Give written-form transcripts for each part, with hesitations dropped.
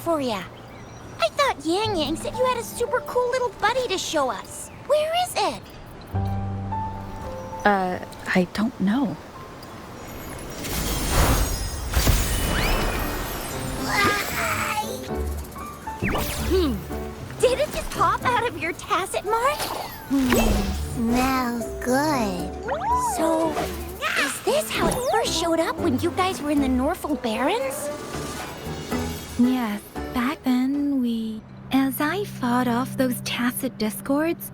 for ya. I thought Yang Yang said you had a super cool little buddy to show us. Where is it? I don't know. Did it just pop out of your tacit mark? Smells good. So, is this how it first showed up when you guys were in the Norfolk Barrens? Yes, back then As I fought off those tacit discords,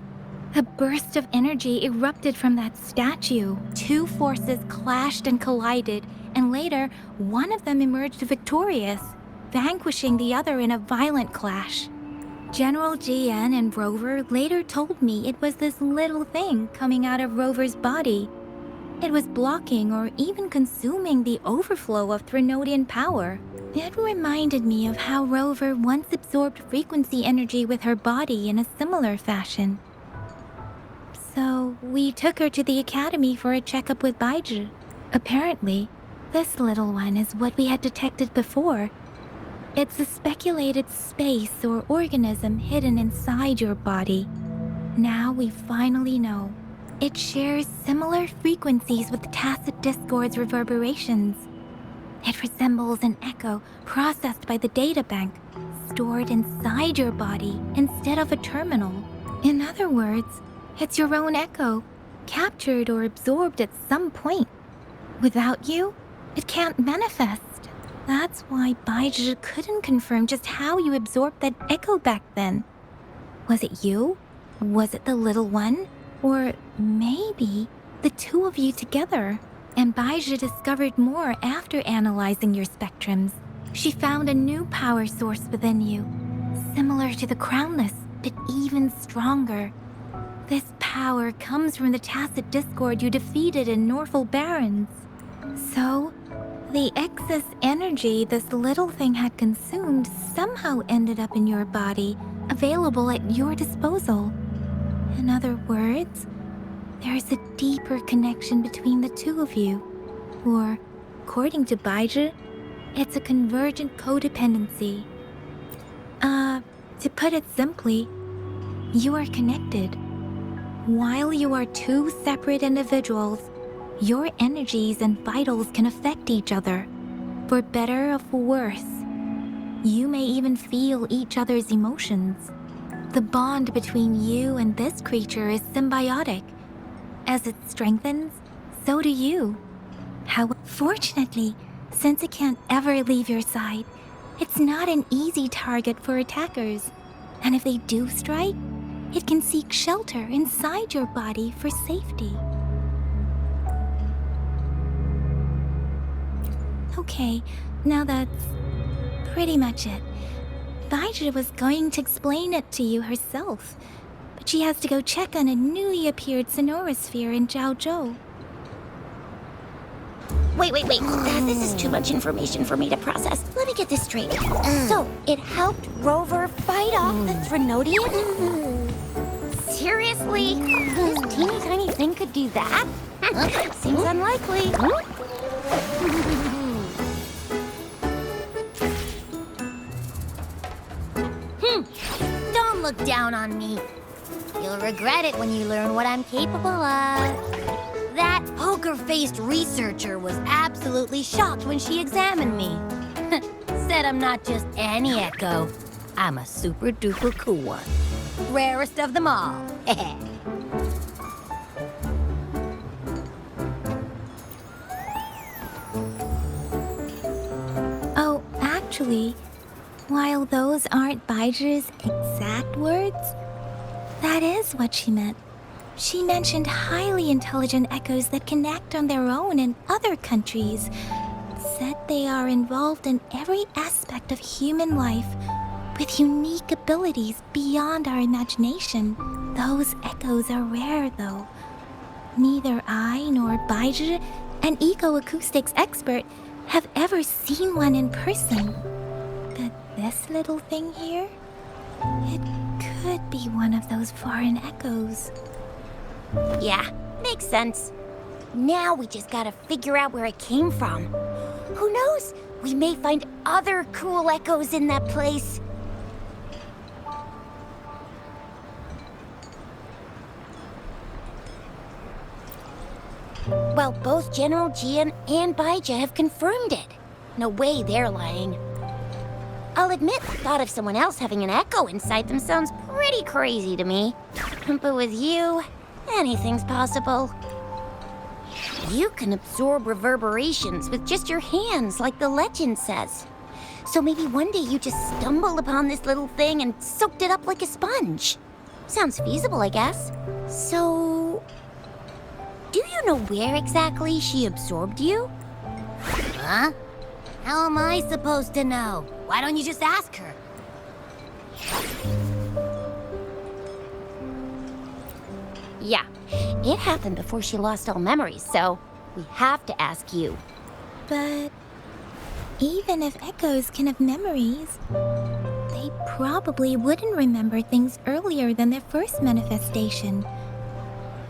a burst of energy erupted from that statue. Two forces clashed and collided, and later, one of them emerged victorious, vanquishing the other in a violent clash. General GN and Rover later told me it was this little thing coming out of Rover's body. It was blocking or even consuming the overflow of Threnodian power. It reminded me of how Rover once absorbed frequency energy with her body in a similar fashion. So we took her to the academy for a checkup with Baizhi. Apparently, this little one is what we had detected before. It's a speculated space or organism hidden inside your body. Now we finally know. It shares similar frequencies with tacit discord's reverberations. It resembles an echo processed by the data bank, stored inside your body instead of a terminal. In other words, it's your own echo, captured or absorbed at some point. Without you, it can't manifest. That's why Baizhi couldn't confirm just how you absorbed that echo back then. Was it you? Was it the little one? Or maybe the two of you together? And Baizhi discovered more after analyzing your spectrums. She found a new power source within you, similar to the Crownless, but even stronger. This power comes from the tacit discord you defeated in Norfolk Barrens. So, the excess energy this little thing had consumed somehow ended up in your body, available at your disposal. In other words, there's a deeper connection between the two of you. Or, according to Baizhi, it's a convergent codependency. To put it simply, you are connected. While you are two separate individuals, your energies and vitals can affect each other, for better or for worse. You may even feel each other's emotions. The bond between you and this creature is symbiotic. As it strengthens, so do you. Fortunately, since it can't ever leave your side, it's not an easy target for attackers. And if they do strike, it can seek shelter inside your body for safety. Okay, now that's pretty much it. Baizhi was going to explain it to you herself, but she has to go check on a newly appeared sonorosphere in Zhaozhou. Wait. This is too much information for me to process. Let me get this straight. So, it helped Rover fight off the Threnodian? Seriously? This teeny tiny thing could do that? Seems unlikely. Don't look down on me. You'll regret it when you learn what I'm capable of. That poker-faced researcher was absolutely shocked when she examined me. Said I'm not just any echo. I'm a super-duper cool one. Rarest of them all. Oh, actually, while those aren't Baizhi's exact words, that is what she meant. She mentioned highly intelligent echoes that can act on their own in other countries. Said they are involved in every aspect of human life with unique abilities beyond our imagination. Those echoes are rare, though. Neither I nor Baizhi, an eco-acoustics expert, have ever seen one in person. But this little thing here, it could be one of those foreign echoes. Yeah, makes sense. Now we just gotta figure out where it came from. Who knows? We may find other cool echoes in that place. Well, both General Jian and Baija have confirmed it. No way they're lying. I'll admit, the thought of someone else having an echo inside them sounds pretty crazy to me. But with you, anything's possible. You can absorb reverberations with just your hands, like the legend says. So maybe one day you just stumbled upon this little thing and soaked it up like a sponge. Sounds feasible, I guess. So, do you know where exactly she absorbed you? Huh? How am I supposed to know? Why don't you just ask her? Yeah, it happened before she lost all memories, so we have to ask you. But even if echoes can have memories, they probably wouldn't remember things earlier than their first manifestation.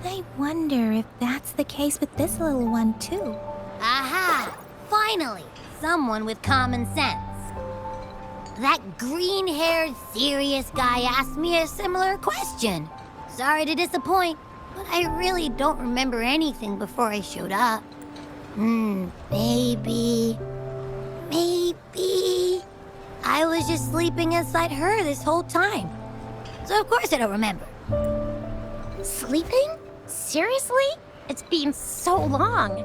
I wonder if that's the case with this little one, too. Aha! Finally, someone with common sense. That green-haired, serious guy asked me a similar question. Sorry to disappoint, but I really don't remember anything before I showed up. Maybe I was just sleeping inside her this whole time. So of course I don't remember. Sleeping? Seriously? It's been so long.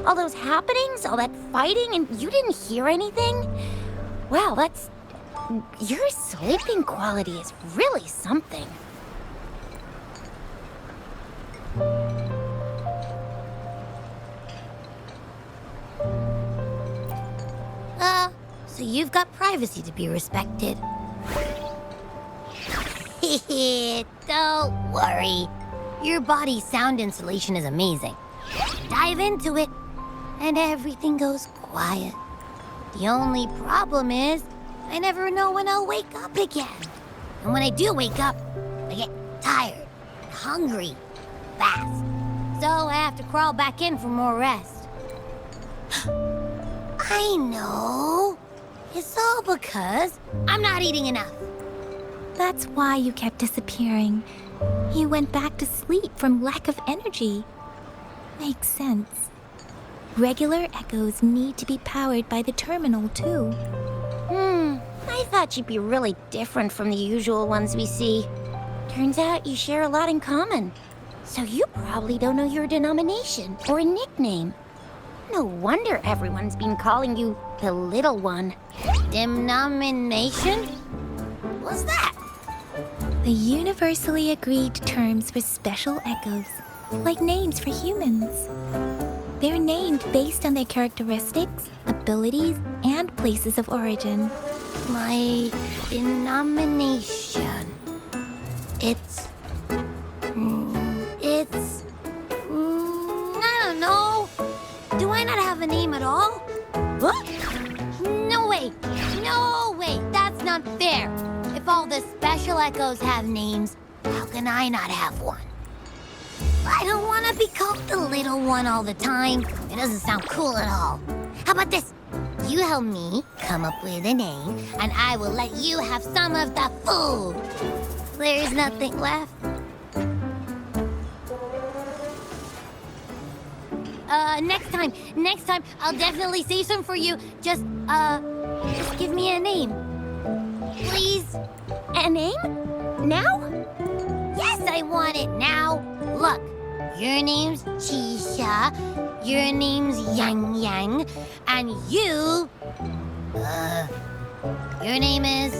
All those happenings, all that fighting, and you didn't hear anything? Wow, your sleeping quality is really something. So you've got privacy to be respected. Don't worry. Your body's sound insulation is amazing. Dive into it, and everything goes quiet. The only problem is, I never know when I'll wake up again. And when I do wake up, I get tired and hungry fast. So I have to crawl back in for more rest. I know. It's all because I'm not eating enough. That's why you kept disappearing. You went back to sleep from lack of energy. Makes sense. Regular echoes need to be powered by the terminal, too. I thought you'd be really different from the usual ones we see. Turns out you share a lot in common. So you probably don't know your denomination or a nickname. No wonder everyone's been calling you the Little One. Denomination? What's that? The universally agreed terms for special echoes, like names for humans. They're named based on their characteristics, abilities, and places of origin. My denomination. It's... I don't know. Do I not have a name at all? What? No way. No way. That's not fair. If all the special echoes have names, how can I not have one? I don't want to be called the Little One all the time. It doesn't sound cool at all. How about this? You help me come up with a name, and I will let you have some of the food. There's nothing left. Next time, I'll definitely save some for you. Just give me a name. Please? A name? Now? Yes, I want it now. Look, your name's Chisha, your name's Yang Yang, and your name is...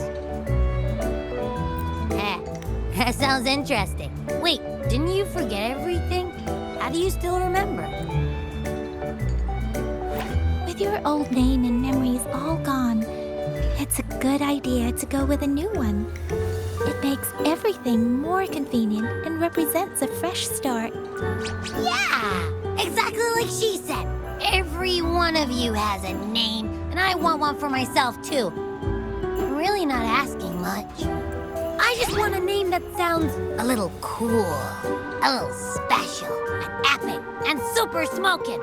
That sounds interesting. Wait, didn't you forget everything? How do you still remember? With your old name and memories all gone, it's a good idea to go with a new one. It makes everything more convenient and represents a fresh start. Yeah, exactly like she said. Every one of you has a name, and I want one for myself, too. I'm really not asking much. I just want a name that sounds a little cool, a little special, and epic, and super smoking.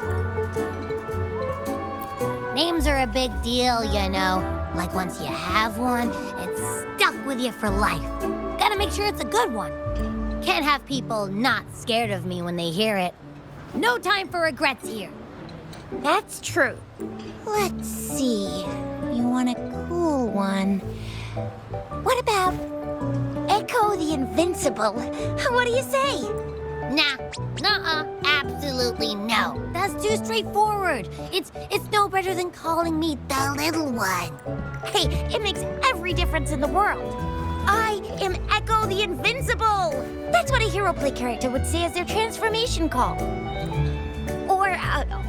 Names are a big deal, you know. Like once you have one, it's stuck with you for life. Gotta make sure it's a good one. Can't have people not scared of me when they hear it. No time for regrets here. That's true. Let's see. You want a cool one. What about Echo the Invincible? What do you say? Nah, nuh-uh, absolutely no. That's too straightforward. It's no better than calling me the little one. Hey, it makes every difference in the world. I am Echo the Invincible! That's what a hero play character would say as their transformation call.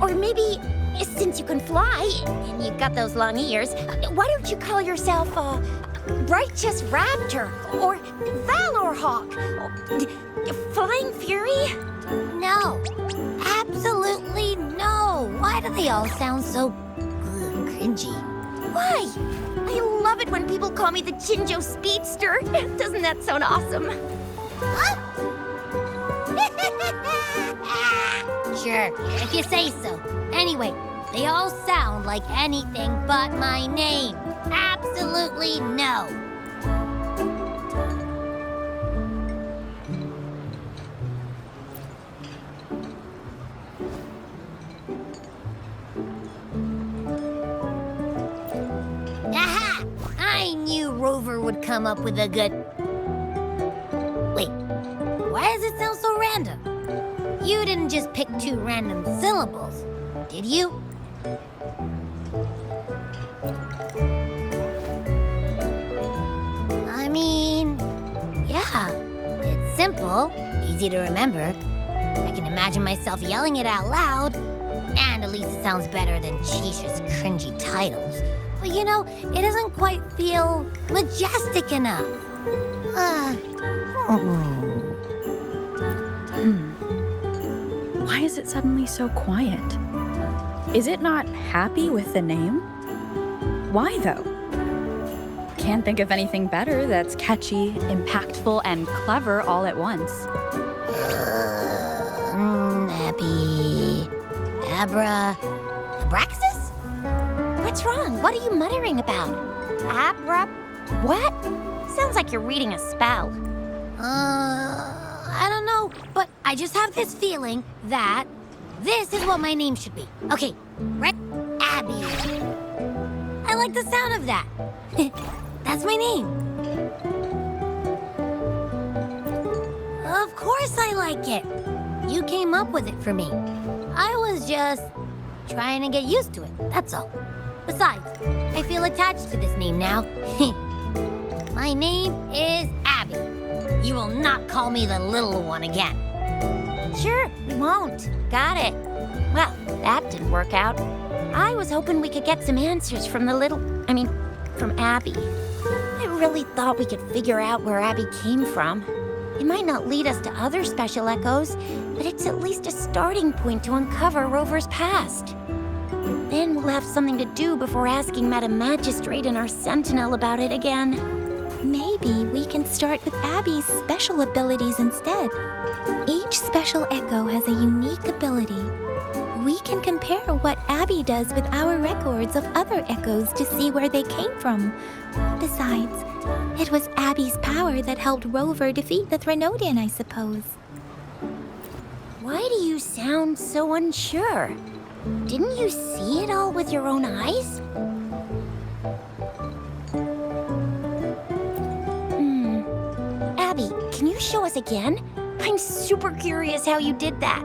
Or maybe, since you can fly, and you've got those long ears, why don't you call yourself, Righteous Raptor, or Valor Hawk, Flying Fury? No, absolutely no. Why do they all sound so cringy? Why? I love it when people call me the Jinjo Speedster. Doesn't that sound awesome? Sure, if you say so. Anyway, they all sound like anything but my name. Absolutely no. Aha! I knew Rover would come up with a good... Wait, why does it sound so random? You didn't just pick two random syllables, did you? I mean, yeah, it's simple, easy to remember. I can imagine myself yelling it out loud, and at least it sounds better than Chisha's cringy titles. But you know, it doesn't quite feel majestic enough. Why is it suddenly so quiet? Is it not happy with the name? Why though? Can't think of anything better that's catchy, impactful, and clever all at once. Happy... Abraxas? What's wrong? What are you muttering about? What? Sounds like you're reading a spell. I don't know, but I just have this feeling that this is what my name should be. Okay, right? Abby. I like the sound of that. That's my name. Of course I like it. You came up with it for me. I was just trying to get used to it, that's all. Besides, I feel attached to this name now. My name is Abby. You will not call me the little one again. Sure, we won't. Got it. Well, that didn't work out. I was hoping we could get some answers from from Abby. I really thought we could figure out where Abby came from. It might not lead us to other special echoes, but it's at least a starting point to uncover Rover's past. Then we'll have something to do before asking Madam Magistrate and our Sentinel about it again. Maybe we can start with Abby's special abilities instead. Each special echo has a unique ability. We can compare what Abby does with our records of other echoes to see where they came from. Besides, it was Abby's power that helped Rover defeat the Threnodian, I suppose. Why do you sound so unsure? Didn't you see it all with your own eyes? Abby, can you show us again? I'm super curious how you did that.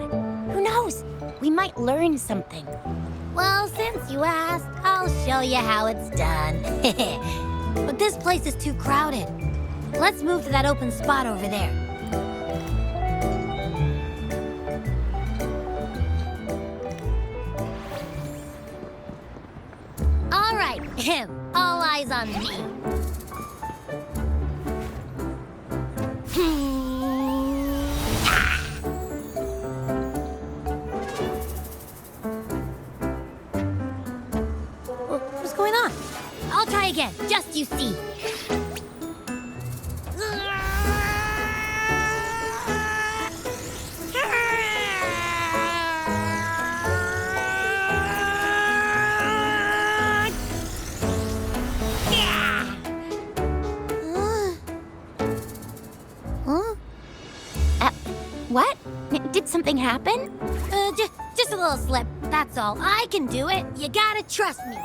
Who knows? We might learn something. Well, since you asked, I'll show you how it's done. But this place is too crowded. Let's move to that open spot over there. All right, all eyes on me. What's going on? I'll try again, just you see. Did something happen? Just a little slip, that's all. I can do it. You gotta trust me.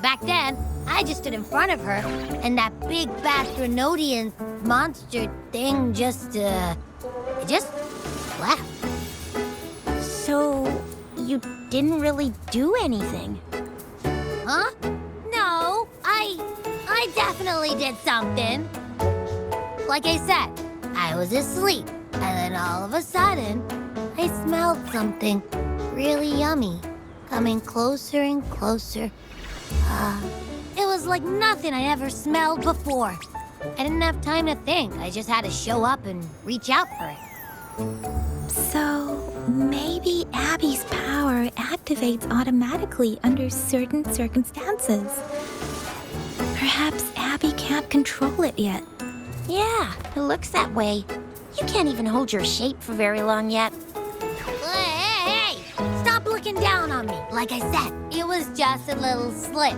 Back then, I just stood in front of her, and that big bad Threnodian monster thing just left. So, you didn't really do anything? Huh? No, I definitely did something. Like I said, I was asleep, and then all of a sudden, I smelled something really yummy, coming closer and closer. It was like nothing I ever smelled before. I didn't have time to think. I just had to show up and reach out for it. So, maybe Abby's power activates automatically under certain circumstances. Perhaps Abby can't control it yet. Yeah, it looks that way. You can't even hold your shape for very long yet. Hey! Stop looking down on me. Like I said, it was just a little slip.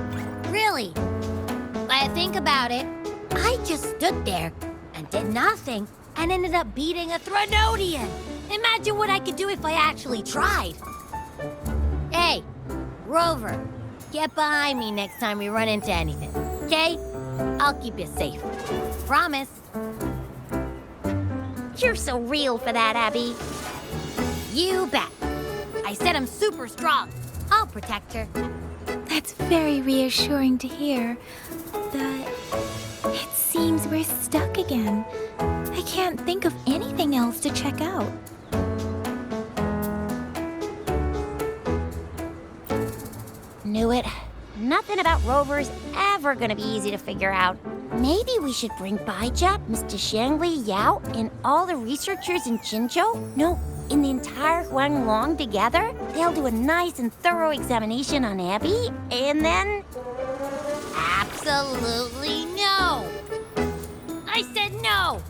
Really. When I think about it, I just stood there and did nothing and ended up beating a Threnodian. Imagine what I could do if I actually tried. Hey, Rover, get behind me next time we run into anything, okay? I'll keep you safe. Promise. You're so real for that, Abby. You bet. I said I'm super strong. I'll protect her. That's very reassuring to hear, but it seems we're stuck again. I can't think of anything else to check out. Knew it. Nothing about Rover's ever gonna be easy to figure out. Maybe we should bring Baija, Mr. Shangli, Yao, and all the researchers in Jinzhou? No, in the entire Huanglong together? They'll do a nice and thorough examination on Abby, and then... Absolutely no. I said no.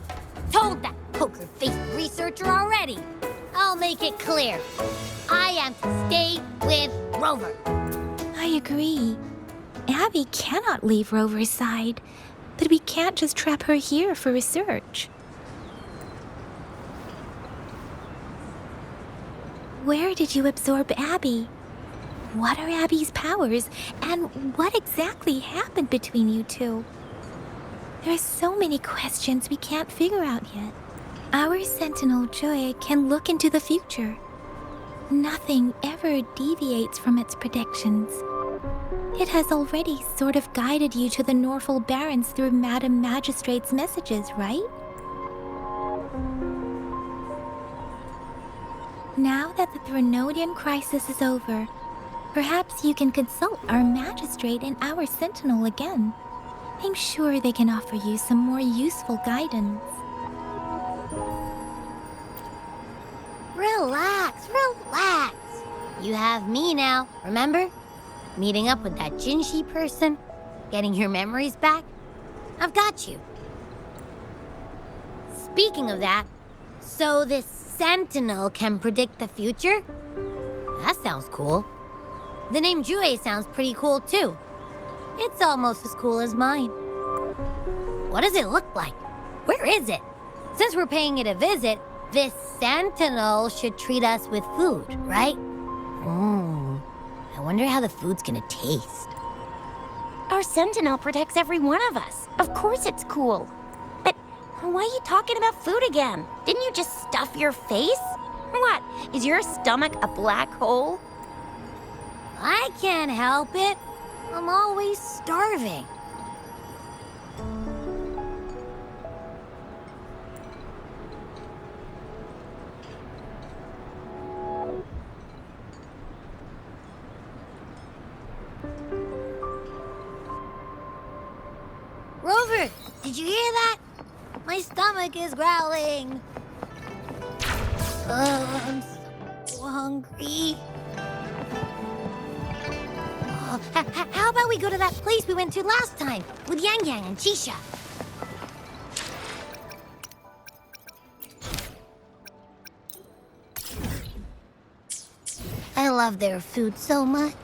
Told that poker-faced researcher already. I'll make it clear. I am to stay with Rover. I agree. Abby cannot leave Rover's side, but we can't just trap her here for research. Where did you absorb Abby? What are Abby's powers, and what exactly happened between you two? There are so many questions we can't figure out yet. Our Sentinel Joy can look into the future. Nothing ever deviates from its predictions. It has already sort of guided you to the Norfolk Barrens through Madam Magistrate's messages, right? Now that the Threnodian crisis is over, perhaps you can consult our Magistrate and our Sentinel again. I'm sure they can offer you some more useful guidance. Relax, relax. You have me now, remember? Meeting up with that Jinshi person, getting your memories back. I've got you. Speaking of that, so this Sentinel can predict the future? That sounds cool. The name Jue sounds pretty cool too. It's almost as cool as mine. What does it look like? Where is it? Since we're paying it a visit, this Sentinel should treat us with food, right? I wonder how the food's gonna taste. Our Sentinel protects every one of us. Of course it's cool. But why are you talking about food again? Didn't you just stuff your face? What, is your stomach a black hole? I can't help it. I'm always starving. Rover, did you hear that? My stomach is growling. I'm so hungry. How about we go to that place we went to last time with Yang Yang and Chisha? I love their food so much.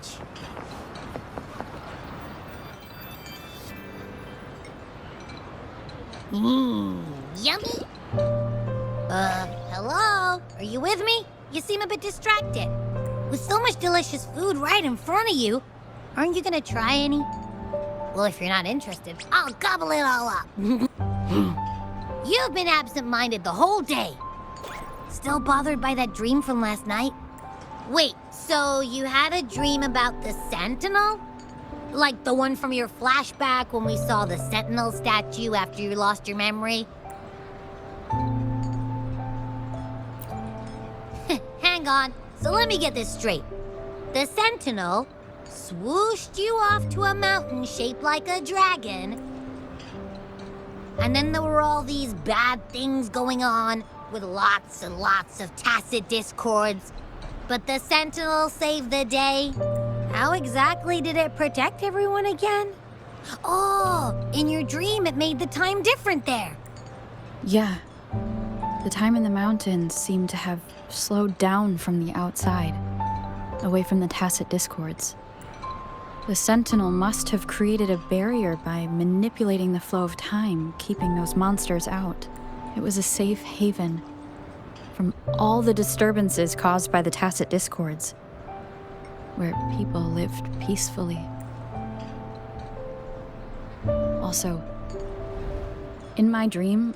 Yummy. Hello? Are Are you with me? You seem a bit distracted. With so much delicious food right in front of you, aren't you gonna try any? Well, if you're not interested, I'll gobble it all up. You've been absent-minded the whole day. Still bothered by that dream from last night? Wait, so you had a dream about the Sentinel? Like the one from your flashback when we saw the Sentinel statue after you lost your memory? Hang on, so let me get this straight. The Sentinel swooshed you off to a mountain shaped like a dragon, and then there were all these bad things going on with lots and lots of tacit discords, but the Sentinel saved the day. How exactly did it protect everyone again? Oh, in your dream it made the time different there. Yeah. The time in the mountains seemed to have slowed down from the outside, away from the tacit discords. The Sentinel must have created a barrier by manipulating the flow of time, keeping those monsters out. It was a safe haven from all the disturbances caused by the tacit discords, where people lived peacefully. Also, in my dream,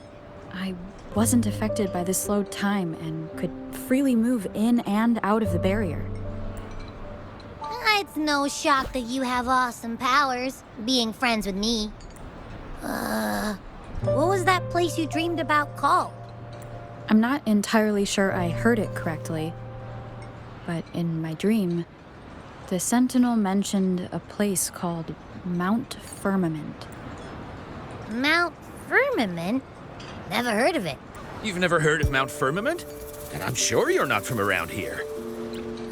I wasn't affected by the slowed time and could freely move in and out of the barrier. It's no shock that you have awesome powers, being friends with me. What was that place you dreamed about called? I'm not entirely sure I heard it correctly, but in my dream, the Sentinel mentioned a place called Mount Firmament. Mount Firmament? Never heard of it. You've never heard of Mount Firmament? And I'm sure you're not from around here.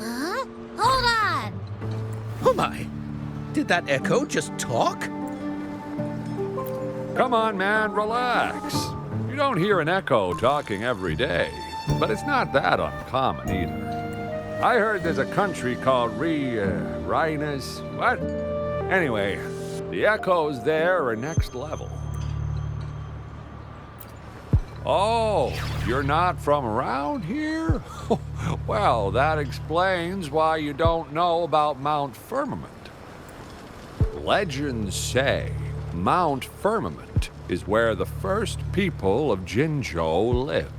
Huh? Hold on! Oh my! Did that echo just talk? Come on, man, relax. You don't hear an echo talking every day, but it's not that uncommon either. I heard there's a country called Rhinus. What? Anyway, the echoes there are next level. Oh, you're not from around here? Well, that explains why you don't know about Mount Firmament. Legends say Mount Firmament is where the first people of Jinzhou lived.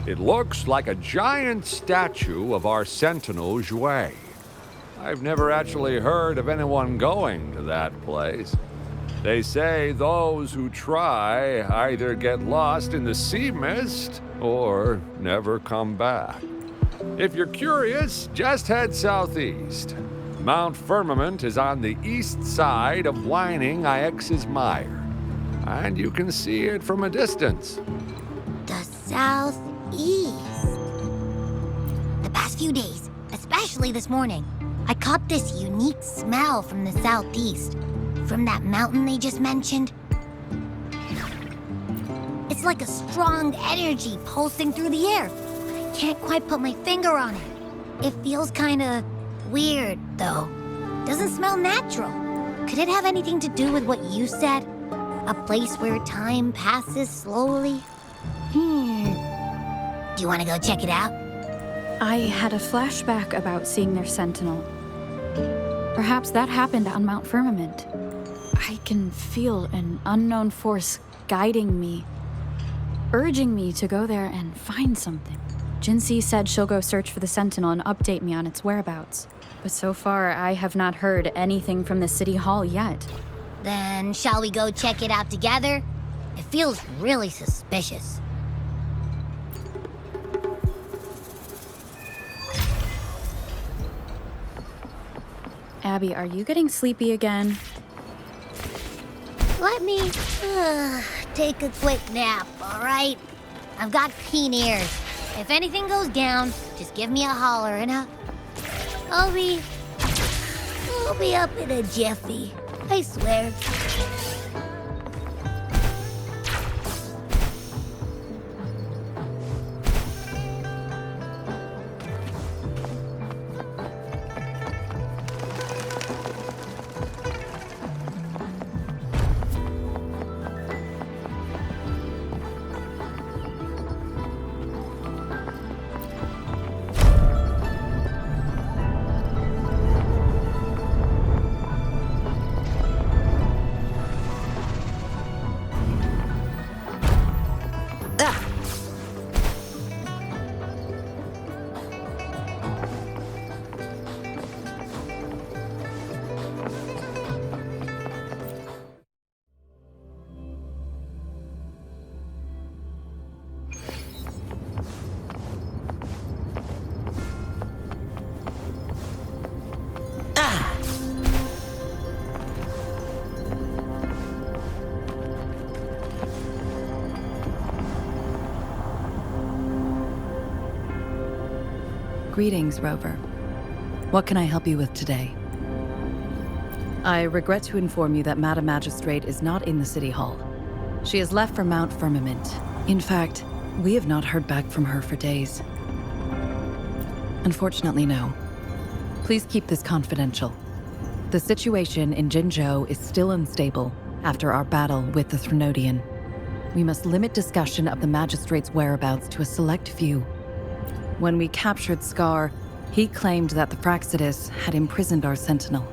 It looks like a giant statue of our Sentinel Zhui. I've never actually heard of anyone going to that place. They say those who try either get lost in the sea mist or never come back. If you're curious, just head southeast. Mount Firmament is on the east side of Whining Ix's Mire, and you can see it from a distance. The southeast. The past few days, especially this morning, I caught this unique smell from the southeast. From that mountain they just mentioned. It's like a strong energy pulsing through the air. I can't quite put my finger on it. It feels kinda weird, though. Doesn't smell natural. Could it have anything to do with what you said? A place where time passes slowly? Do you want to go check it out? I had a flashback about seeing their Sentinel. Perhaps that happened on Mount Firmament. I can feel an unknown force guiding me, urging me to go there and find something. Jinxie said she'll go search for the Sentinel and update me on its whereabouts. But so far, I have not heard anything from the City Hall yet. Then shall we go check it out together? It feels really suspicious. Abby, are you getting sleepy again? Let me take a quick nap, all right? I've got keen ears. If anything goes down, just give me a holler and I'll be up in a jiffy. I swear. Greetings, Rover. What can I help you with today? I regret to inform you that Madam Magistrate is not in the City Hall. She has left for Mount Firmament. In fact, we have not heard back from her for days. Unfortunately, no. Please keep this confidential. The situation in Jinzhou is still unstable after our battle with the Threnodian. We must limit discussion of the Magistrate's whereabouts to a select few. When we captured Scar, he claimed that the Fraxidus had imprisoned our Sentinel.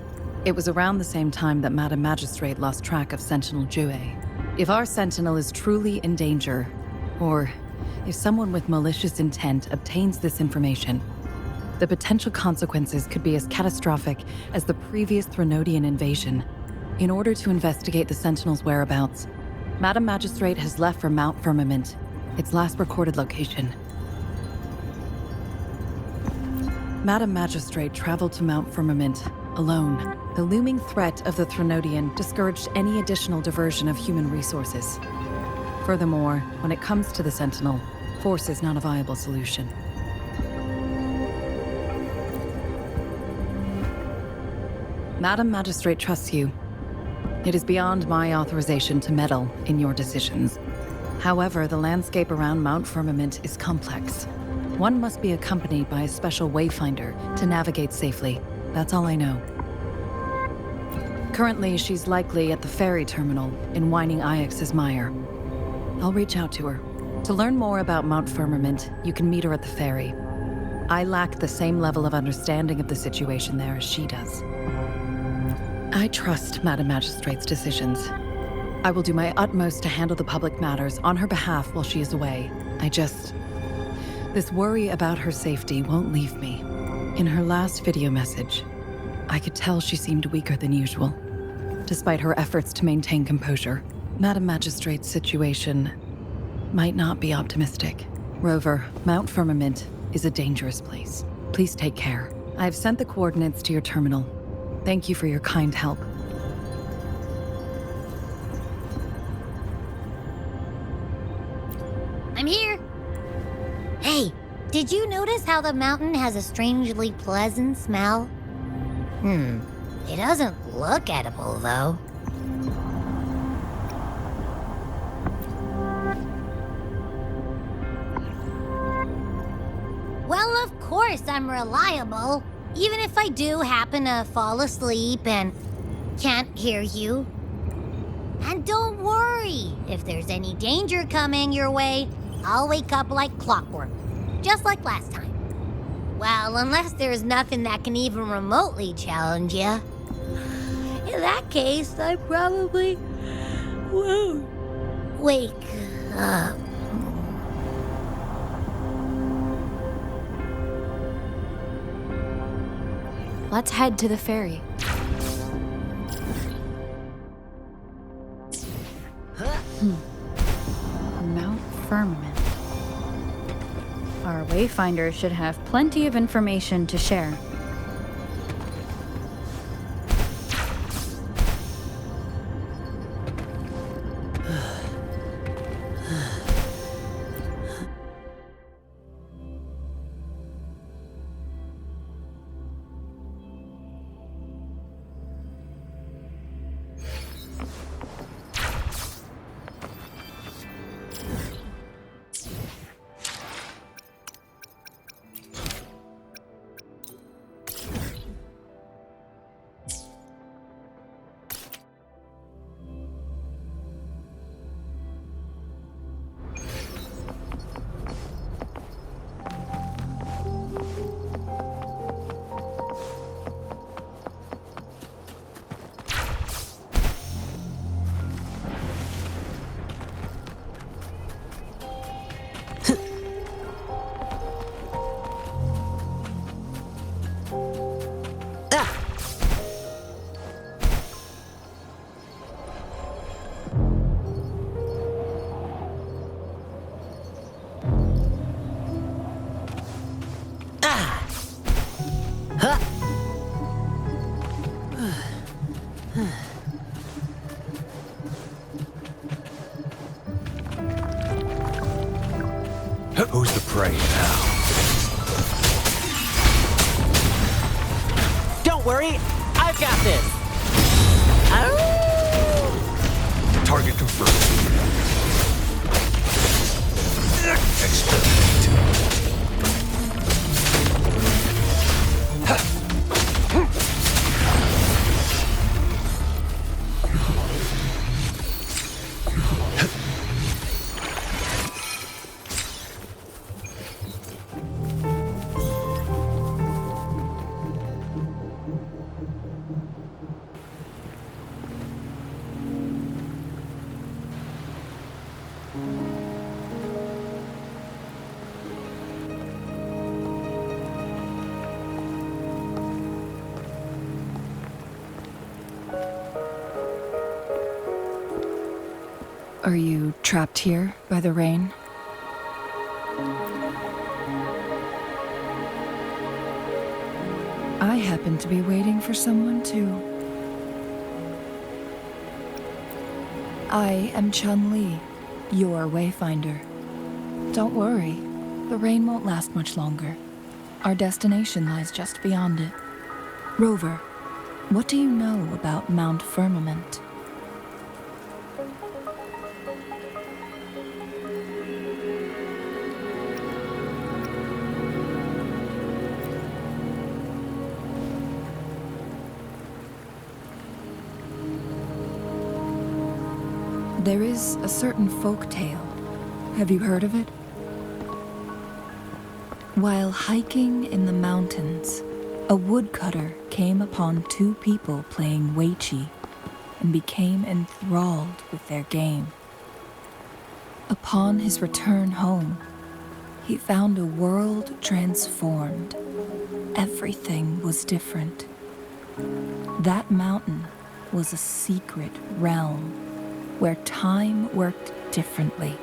It was around the same time that Madam Magistrate lost track of Sentinel Jue. If our Sentinel is truly in danger, or if someone with malicious intent obtains this information, the potential consequences could be as catastrophic as the previous Threnodian invasion. In order to investigate the Sentinel's whereabouts, Madam Magistrate has left for Mount Firmament, its last recorded location. Madam Magistrate traveled to Mount Firmament alone. The looming threat of the Threnodian discouraged any additional diversion of human resources. Furthermore, when it comes to the Sentinel, force is not a viable solution. Madam Magistrate trusts you. It is beyond my authorization to meddle in your decisions. However, the landscape around Mount Firmament is complex. One must be accompanied by a special wayfinder to navigate safely. That's all I know. Currently, she's likely at the ferry terminal in Whining Ix's Mire. I'll reach out to her. To learn more about Mount Firmament, you can meet her at the ferry. I lack the same level of understanding of the situation there as she does. I trust Madam Magistrate's decisions. I will do my utmost to handle the public matters on her behalf while she is away. This worry about her safety won't leave me. In her last video message, I could tell she seemed weaker than usual, despite her efforts to maintain composure. Madam Magistrate's situation might not be optimistic. Rover, Mount Firmament is a dangerous place. Please take care. I have sent the coordinates to your terminal. Thank you for your kind help. I'm here. Hey, did you notice how the mountain has a strangely pleasant smell? It doesn't look edible, though. Well, of course I'm reliable. Even if I do happen to fall asleep and can't hear you. And don't worry, if there's any danger coming your way, I'll wake up like clockwork, just like last time. Well, unless there's nothing that can even remotely challenge you. In that case, I probably won't wake up. Let's head to the ferry. Mount Firmament. Our wayfinder should have plenty of information to share. worry, I've got this. Target confirmed. Experiment. Are you trapped here by the rain? I happen to be waiting for someone too. I am Chun-Li, your wayfinder. Don't worry, the rain won't last much longer. Our destination lies just beyond it. Rover, what do you know about Mount Firmament? There is a certain folk tale. Have you heard of it? While hiking in the mountains, a woodcutter came upon two people playing Weiqi and became enthralled with their game. Upon his return home, he found a world transformed. Everything was different. That mountain was a secret realm where time worked differently.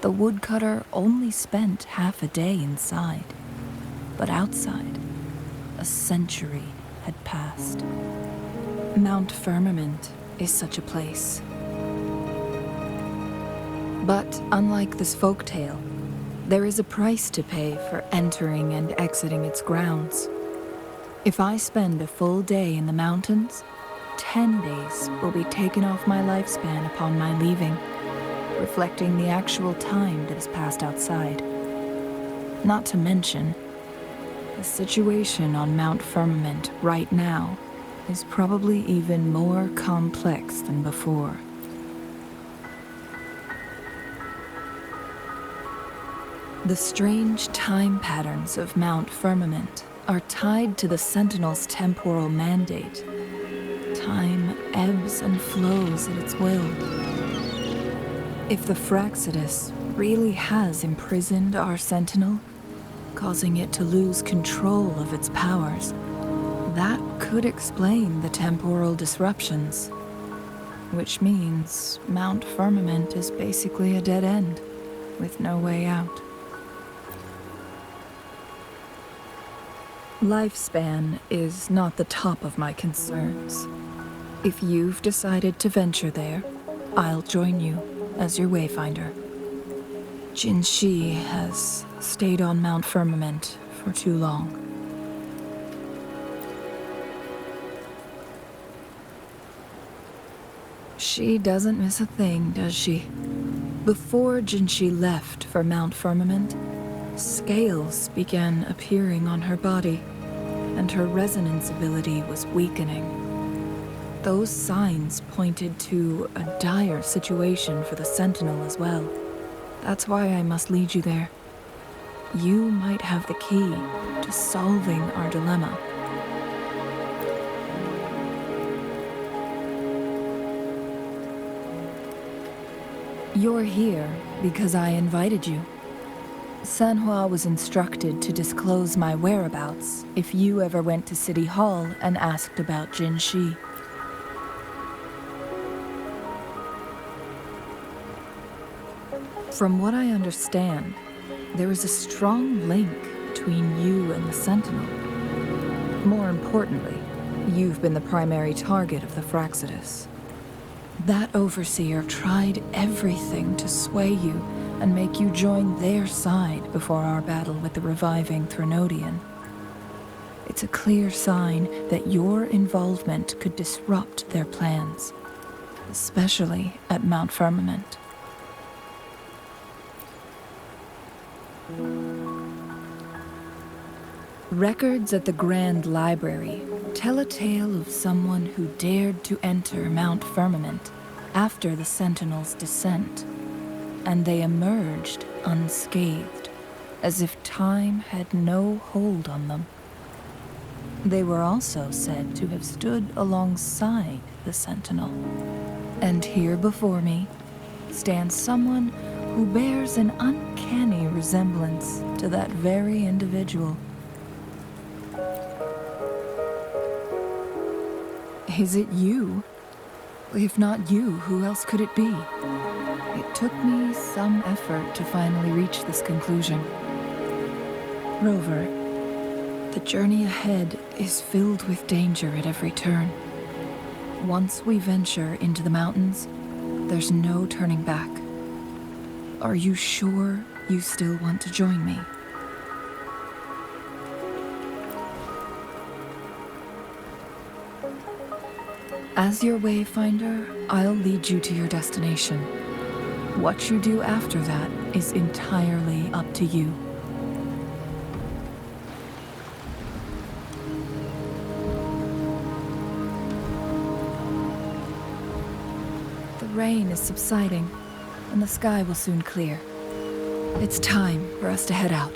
The woodcutter only spent half a day inside, but outside, a century had passed. Mount Firmament is such a place. But unlike this folktale, there is a price to pay for entering and exiting its grounds. If I spend a full day in the mountains, 10 days will be taken off my lifespan upon my leaving, reflecting the actual time that has passed outside. Not to mention, the situation on Mount Firmament right now is probably even more complex than before. The strange time patterns of Mount Firmament are tied to the Sentinel's temporal mandate. Time ebbs and flows at its will. If the Fraxidus really has imprisoned our Sentinel, causing it to lose control of its powers, that could explain the temporal disruptions. Which means Mount Firmament is basically a dead end, with no way out. Lifespan is not the top of my concerns. If you've decided to venture there, I'll join you as your wayfinder. Jin Shi has stayed on Mount Firmament for too long. She doesn't miss a thing, does she? Before Jin Shi left for Mount Firmament, scales began appearing on her body, and her resonance ability was weakening. Those signs pointed to a dire situation for the Sentinel as well. That's why I must lead you there. You might have the key to solving our dilemma. You're here because I invited you. Sanhua was instructed to disclose my whereabouts if you ever went to City Hall and asked about Jin Shi. From what I understand, there is a strong link between you and the Sentinel. More importantly, you've been the primary target of the Fraxidus. That overseer tried everything to sway you and make you join their side before our battle with the reviving Threnodian. It's a clear sign that your involvement could disrupt their plans, especially at Mount Firmament. Records at the Grand Library tell a tale of someone who dared to enter Mount Firmament after the Sentinels' descent, and they emerged unscathed, as if time had no hold on them. They were also said to have stood alongside the Sentinel. And here before me stands someone who bears an uncanny resemblance to that very individual. Is it you? If not you, who else could it be? It took me some effort to finally reach this conclusion. Rover, the journey ahead is filled with danger at every turn. Once we venture into the mountains, there's no turning back. Are you sure you still want to join me? As your wayfinder, I'll lead you to your destination. What you do after that is entirely up to you. The rain is subsiding, and the sky will soon clear. It's time for us to head out.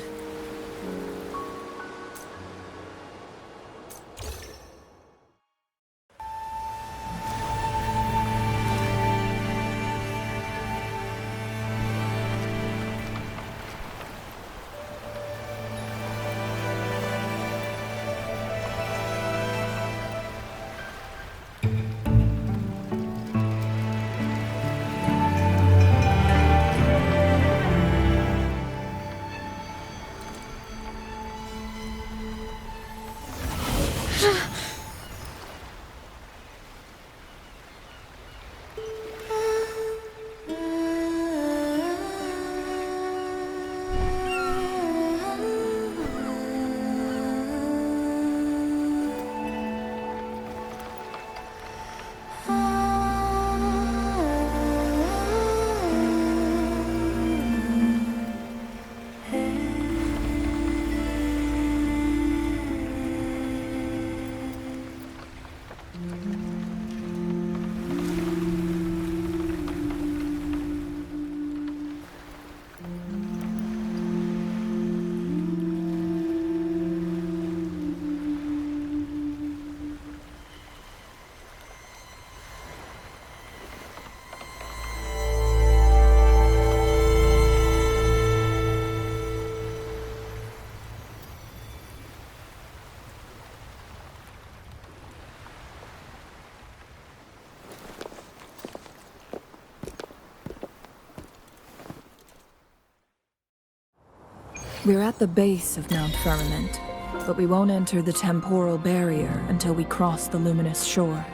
We're at the base of Mount Firmament, but we won't enter the temporal barrier until we cross the luminous shore.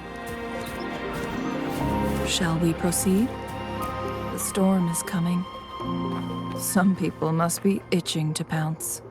Shall we proceed? The storm is coming. Some people must be itching to pounce.